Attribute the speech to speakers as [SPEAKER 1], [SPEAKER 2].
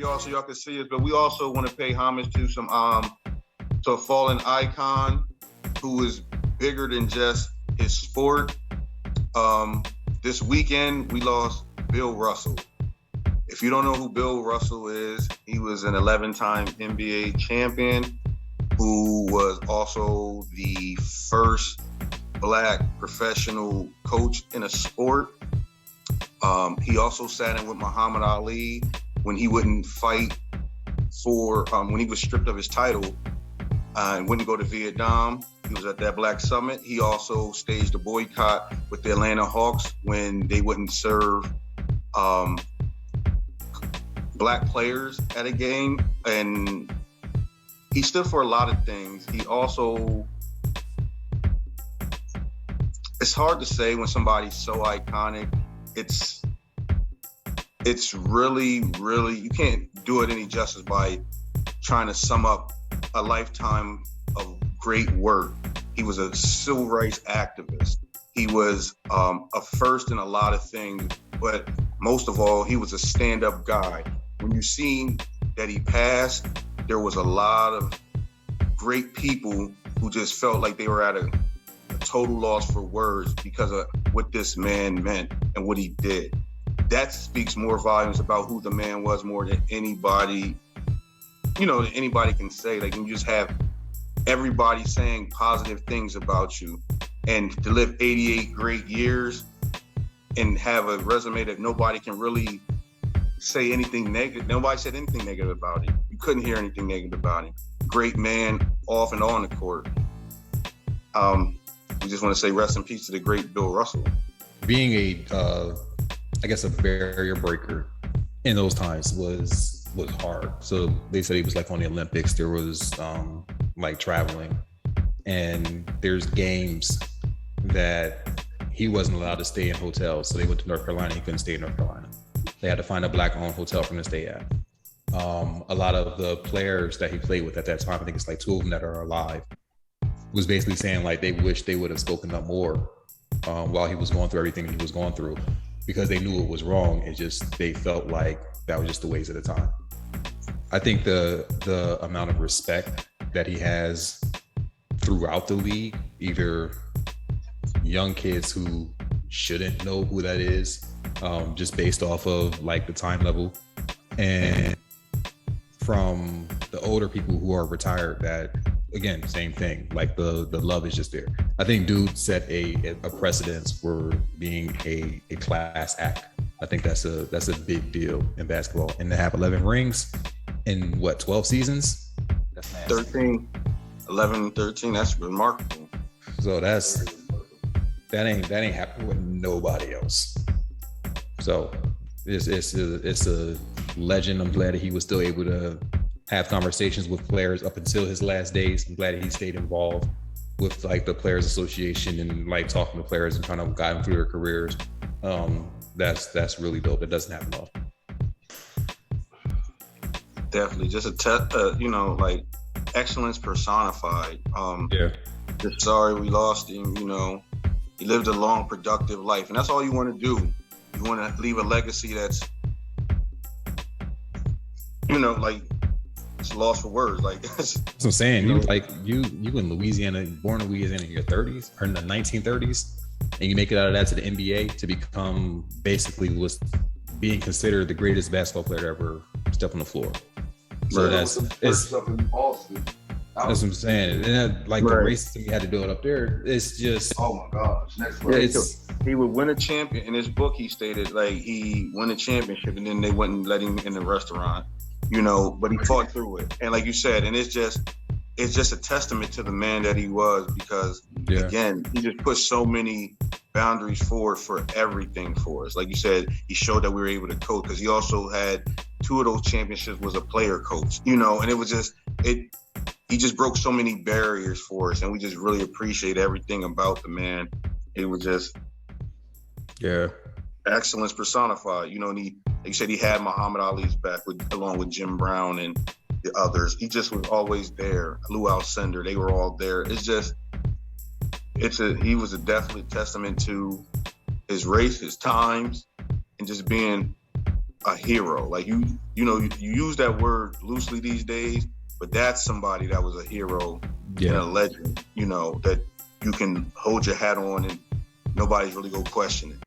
[SPEAKER 1] y'all so y'all can see us, but we also want to pay homage to to a fallen icon who is bigger than just his sport. This weekend we lost Bill Russell. If you don't know who Bill Russell is, he was an 11-time NBA champion who was also the first Black professional coach in a sport. He also sat in with Muhammad Ali when he wouldn't fight when he was stripped of his title and wouldn't go to Vietnam. He was at that Black Summit. He also staged a boycott with the Atlanta Hawks when they wouldn't serve Black players at a game. And he stood for a lot of things. He also, it's hard to say when somebody's so iconic. It's really, really, you can't do it any justice by trying to sum up a lifetime of great work. He was a civil rights activist. He was a first in a lot of things, but most of all, he was a stand-up guy. When you seen that he passed, there was a lot of great people who just felt like they were at a total loss for words because of what this man meant and what he did. That speaks more volumes about who the man was more than anybody, than anybody can say. Like, you just have everybody saying positive things about you, and to live 88 great years and have a resume that nobody can really say anything negative. Nobody said anything negative about him. You couldn't hear anything negative about him. Great man off and on the court. We just want to say rest in peace to the great Bill Russell.
[SPEAKER 2] Being a barrier breaker in those times was hard. So they said he was like on the Olympics. There was like traveling, and there's games that he wasn't allowed to stay in hotels. So they went to North Carolina. He couldn't stay in North Carolina. They had to find a Black-owned hotel for him to stay at. A lot of the players that he played with at that time, I think it's like 2 of them that are alive, was basically saying like they wish they would have spoken up more while he was going through everything he was going through, because they knew it was wrong. It just, they felt like that was just the ways of the time. I think the amount of respect that he has throughout the league, either young kids who shouldn't know who that is, just based off of like the time level, and from the older people who are retired, that again, same thing, like the love is just there. I think dude set a precedence for being a class act. I think that's a big deal in basketball, and to have 11 rings in 12 seasons? That's nasty.
[SPEAKER 1] 13, that's remarkable.
[SPEAKER 2] So that ain't happening with nobody else. So it's a legend. I'm glad that he was still able to have conversations with players up until his last days. I'm glad that he stayed involved with like the Players Association and like talking to players and trying to guide them through their careers. That's really dope. It doesn't happen often.
[SPEAKER 1] Definitely, just like excellence personified. Just sorry we lost him. He lived a long, productive life, and that's all you want to do. You want to leave a legacy that's, like, it's lost for words. Like that's
[SPEAKER 2] what I'm saying. You in Louisiana, born in Louisiana in your 30s or in the 1930s, and you make it out of that to the NBA to become basically was being considered the greatest basketball player to ever step on the floor. So that's
[SPEAKER 3] up in Boston.
[SPEAKER 2] That's what I'm saying. And the racism you had to do it up there. It's just,
[SPEAKER 3] oh my gosh, next level.
[SPEAKER 1] He would win a champion. In his book, he stated like he won a championship and then they wouldn't let him in the restaurant, but he fought through it. And like you said, and it's just a testament to the man that he was, because again, he just put so many boundaries forward for everything for us. Like you said, he showed that we were able to coach, because he also had 2 of those championships was a player coach, and it was just, he just broke so many barriers for us, and we just really appreciate everything about the man. It was just excellence personified. And he, like you said, he had Muhammad Ali's back along with Jim Brown and the others. He just was always there. Lou Alcindor, they were all there. It's just, he was a definite testament to his race, his times, and just being a hero. Like you use that word loosely these days, but that's somebody that was a hero and a legend, that you can hold your hat on and nobody's really gonna question it.